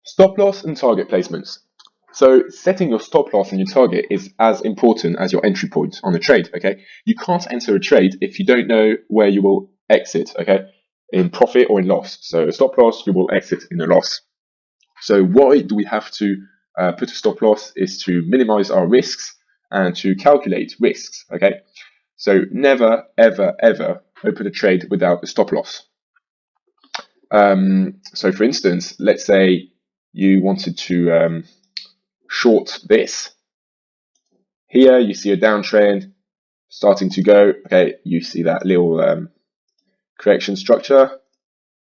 Stop loss and target placements. So setting your stop loss and your target is as important as your entry point on a trade, okay? You can't enter a trade if you don't know where you will exit, okay? In profit or in loss. So a stop loss, you will exit in a loss. So why do we have to put a stop loss is to minimize our risks and to calculate risks, okay? So never, ever, ever open a trade without a stop loss. So for instance, let's say you wanted to short this. Here you see a downtrend starting to go. Okay, you see that little correction structure,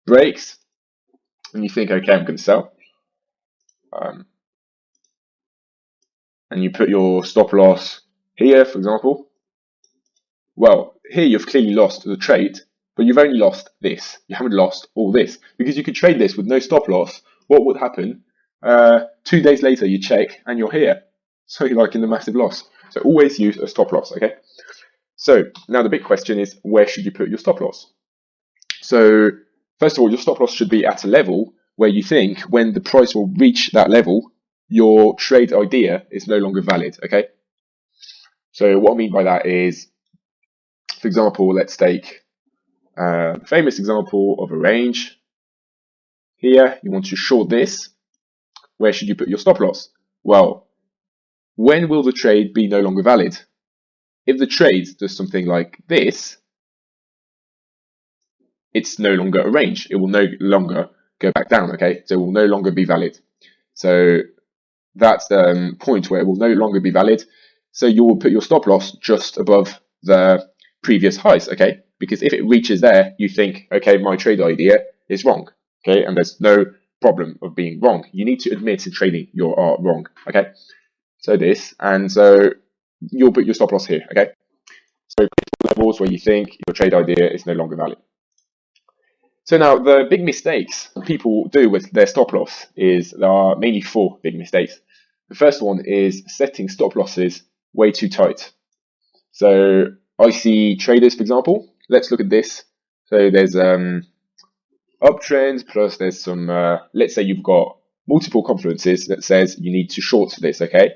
breaks, and you think, okay, I'm going to sell. And you put your stop loss here, for example. Well, here you've clearly lost the trade, but you've only lost this. You haven't lost all this, because you could trade this with no stop loss. What would happen? 2 days later, you check and you're here. So you're like in the massive loss. So always use a stop loss, okay? So now the big question is, where should you put your stop loss? So first of all, your stop loss should be at a level where you think when the price will reach that level, your trade idea is no longer valid, okay? So what I mean by that is, for example, let's take a famous example of a range. Here, you want to short this. Where should you put your stop loss? Well, when will the trade be no longer valid? If the trade does something like this, it's no longer a range. It will no longer go back down, okay? So it will no longer be valid. So that's the point where it will no longer be valid. So you will put your stop loss just above the previous highs, okay? Because if it reaches there, you think, okay, my trade idea is wrong, okay? And there's no problem of being wrong. You need to admit in trading you are wrong, okay? So this, and so you'll put your stop loss here, okay? So levels where you think your trade idea is no longer valid. So now the big mistakes people do with their stop loss is, there are mainly 4 big mistakes. The first one is setting stop losses way too tight. So I see traders, for example, let's look at this. So there's uptrend, plus there's some, let's say you've got multiple confluences that says you need to short this, okay?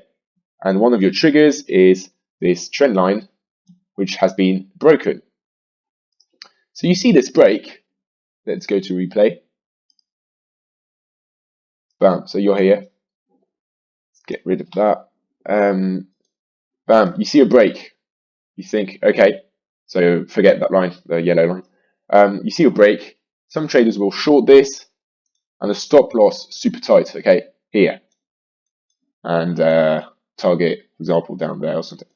And one of your triggers is this trend line, which has been broken. So you see this break. Let's go to replay. Bam, so you're here. Let's get rid of that. Bam, you see a break. You think, okay, so forget that line, the yellow line. You see a break. Some traders will short this and the stop loss super tight, okay, here. And target, for example, down there or something.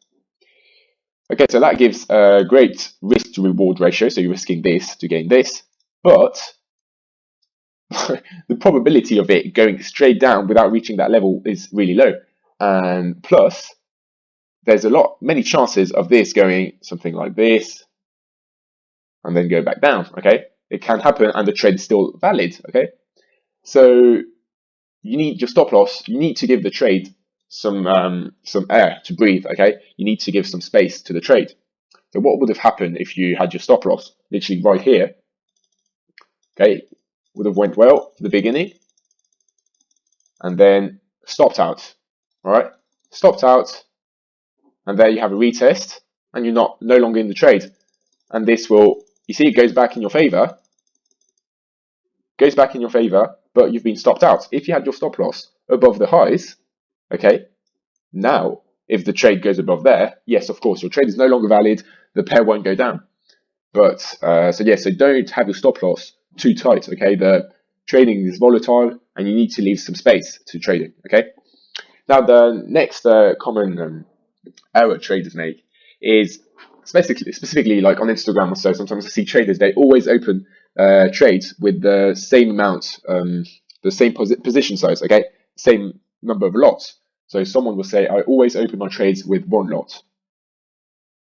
Okay, so that gives a great risk to reward ratio. So you're risking this to gain this, but the probability of it going straight down without reaching that level is really low. And plus, there's many chances of this going something like this and then go back down, okay? It can happen and the trade is still valid, okay? So you need your stop loss, you need to give the trade some air to breathe, okay? You need to give some space to the trade. So what would have happened if you had your stop loss literally right here? Okay, would have went well for the beginning and then stopped out, all right? Stopped out, and there you have a retest and you're no longer in the trade. And this will, you see, it goes back in your favor, but you've been stopped out. If you had your stop loss above the highs, okay, now if the trade goes above there, yes, of course, your trade is no longer valid, the pair won't go down. But so don't have your stop loss too tight, okay? The trading is volatile and you need to leave some space to trading, okay? Now the next common error traders make is specifically like on Instagram or so. Sometimes I see traders, they always open trades with the same amount, the same position size, okay? Same number of lots. So someone will say, I always open my trades with 1 lot.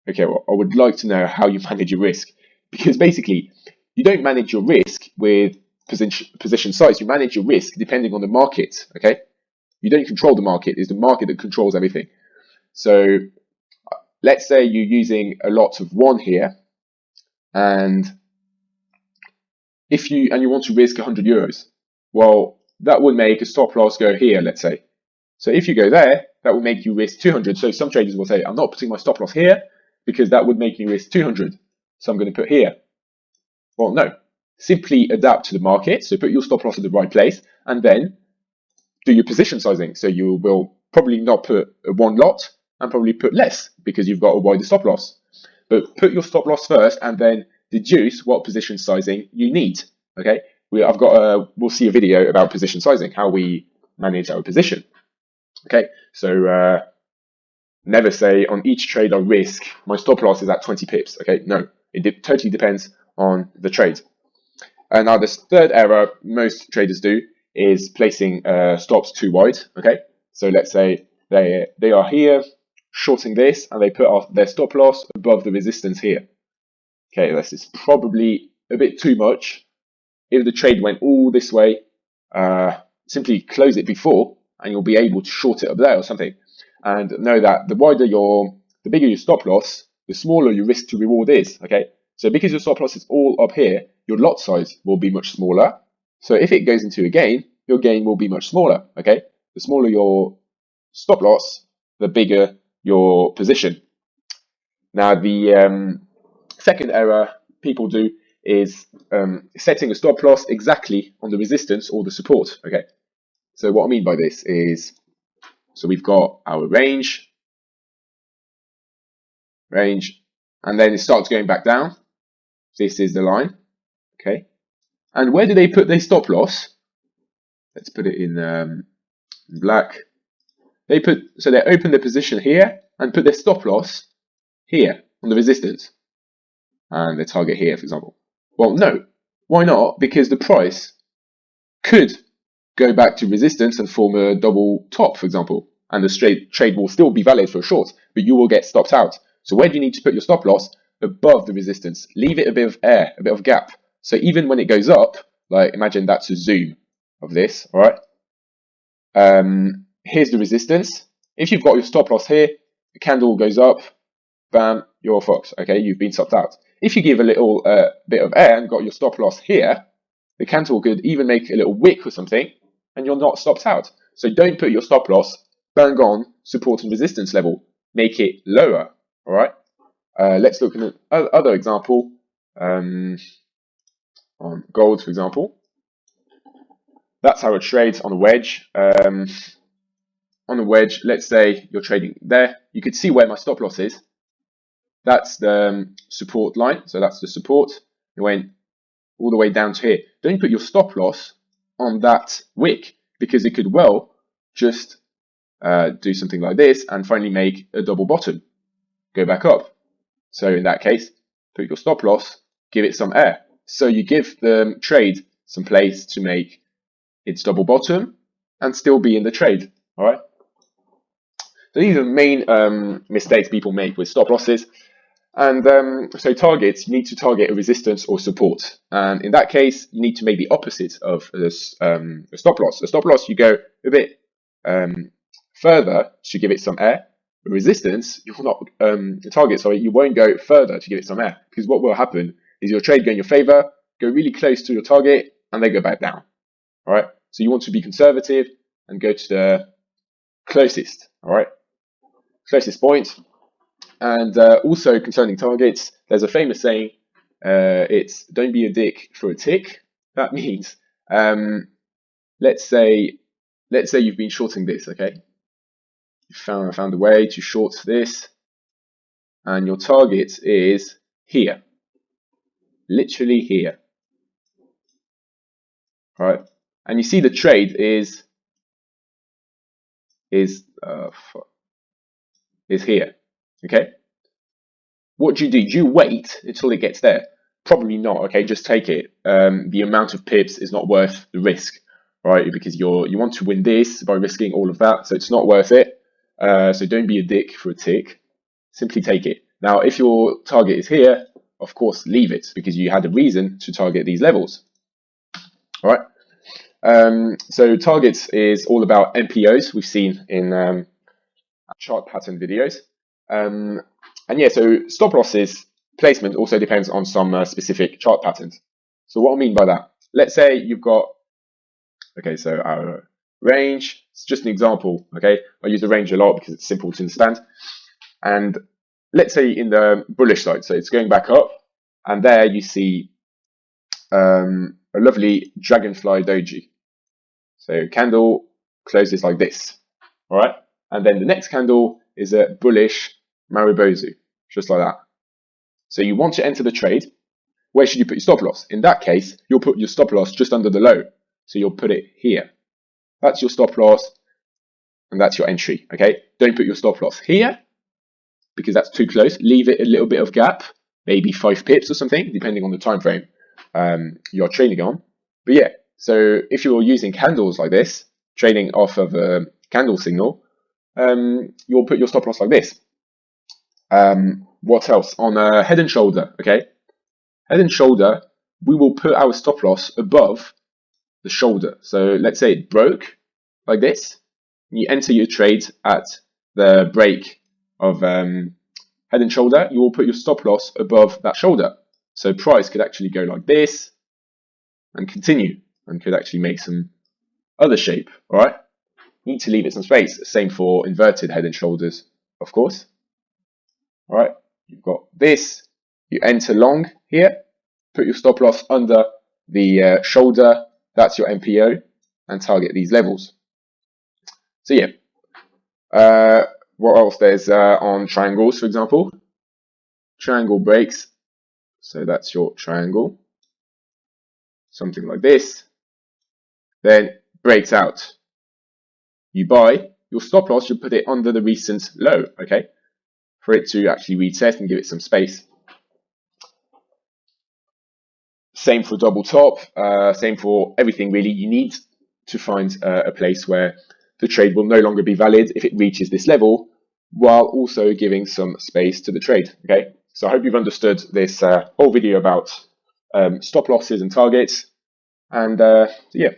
Okay, well, I would like to know how you manage your risk, because basically you don't manage your risk with position size. You manage your risk depending on the market, okay? You don't control the market. It's the market that controls everything. So let's say you're using a lot of 1 here, and you want to risk 100 euros. Well, that would make a stop loss go here, let's say. So if you go there, that would make you risk 200. So some traders will say, I'm not putting my stop loss here because that would make me risk 200. So I'm going to put here. Well, no, simply adapt to the market. So put your stop loss at the right place and then do your position sizing. So you will probably not put one lot and probably put less because you've got a wider stop loss. But put your stop loss first and then deduce what position sizing you need. Okay, we'll see a video about position sizing, how we manage our position. Okay, so never say on each trade I risk my stop loss is at 20 pips. Okay, no, it totally depends on the trade. And now the third error most traders do is placing stops too wide. Okay, so let's say they are here shorting this and they put their stop loss above the resistance here. Okay, this is probably a bit too much. If the trade went all this way, simply close it before and you'll be able to short it up there or something. And know that the bigger your stop loss, the smaller your risk to reward is. Okay, so because your stop loss is all up here, your lot size will be much smaller. So if it goes into a gain, your gain will be much smaller. Okay, the smaller your stop loss, the bigger your position. Now the second error people do is setting a stop loss exactly on the resistance or the support. Okay, so what I mean by this is, so we've got our range, and then it starts going back down. This is the line. Okay, and where do they put their stop loss? Let's put it in black. They open the position here and put their stop loss here on the resistance and the target here, for example. Well, no, why not? Because the price could go back to resistance and form a double top, for example, and the trade will still be valid for a short, but you will get stopped out. So where do you need to put your stop loss? Above the resistance. Leave it a bit of air, a bit of gap. So even when it goes up, like imagine that's a zoom of this, all right? Here's the resistance. If you've got your stop loss here, the candle goes up, bam, you're fucked. Okay, you've been stopped out. If you give a little bit of air and got your stop loss here, the candle could even make a little wick or something, and you're not stopped out. So don't put your stop loss bang on support and resistance level. Make it lower. All right. Let's look at another example on gold, for example. That's how it trades on a wedge. On a wedge, let's say you're trading there. You could see where my stop loss is. That's the support line. So that's the support. It went all the way down to here. Don't put your stop loss on that wick because it could well just do something like this and finally make a double bottom, go back up. So in that case, put your stop loss, give it some air. So you give the trade some place to make its double bottom and still be in the trade. All right. So these are the main mistakes people make with stop losses. And so targets, you need to target a resistance or support. And in that case, you need to make the opposite of this a stop loss. A stop loss, you go a bit further to give it some air. A resistance, you will not the target, sorry, you won't go further to give it some air, because what will happen is your trade go in your favor, go really close to your target, and they go back down. All right. So you want to be conservative and go to the closest. All right, closest point. And also concerning targets, there's a famous saying, it's don't be a dick for a tick. That means, let's say you've been shorting this, okay? You found a way to short this, and your target is here, literally here. All right, and you see the trade is here. Okay, what do? Do you wait until it gets there? Probably not. Okay, just take it. The amount of pips is not worth the risk, right? Because you want to win this by risking all of that, so it's not worth it. So don't be a dick for a tick. Simply take it. Now, if your target is here, of course, leave it because you had a reason to target these levels. All right. So targets is all about MPOs. We've seen in chart pattern videos. And yeah, so stop losses placement also depends on some specific chart patterns. So what I mean by that, let's say you've got Okay, so our range, it's just an example. Okay, I use the range a lot because it's simple to understand. And let's say in the bullish side, so it's going back up, and there you see a lovely dragonfly doji. So candle closes like this, all right? And then the next candle is a bullish Maribozu, just like that. So you want to enter the trade. Where should you put your stop loss? In that case, you'll put your stop loss just under the low. So you'll put it here. That's your stop loss, and that's your entry, okay? Don't put your stop loss here, because that's too close. Leave it a little bit of gap, maybe 5 pips or something, depending on the time frame you're trading on. But yeah, so if you're using candles like this, trading off of a candle signal, you'll put your stop loss like this. What else? On a head and shoulder, okay? Head and shoulder, we will put our stop loss above the shoulder. So let's say it broke like this. You enter your trade at the break of head and shoulder, you will put your stop loss above that shoulder. So price could actually go like this and continue, and could actually make some other shape, all right? You need to leave it some space. Same for inverted head and shoulders, of course. All right, you've got this. You enter long here, put your stop loss under the shoulder. That's your MPO, and target these levels. So yeah, what else? There's on triangles, for example. Triangle breaks. So that's your triangle. Something like this. Then breaks out. You buy. Your stop loss, you put it under the recent low, okay? For it to actually retest and give it some space. Same for double top. Same for everything, really. You need to find a place where the trade will no longer be valid if it reaches this level, while also giving some space to the trade, okay? So I hope you've understood this whole video about stop losses and targets. And yeah.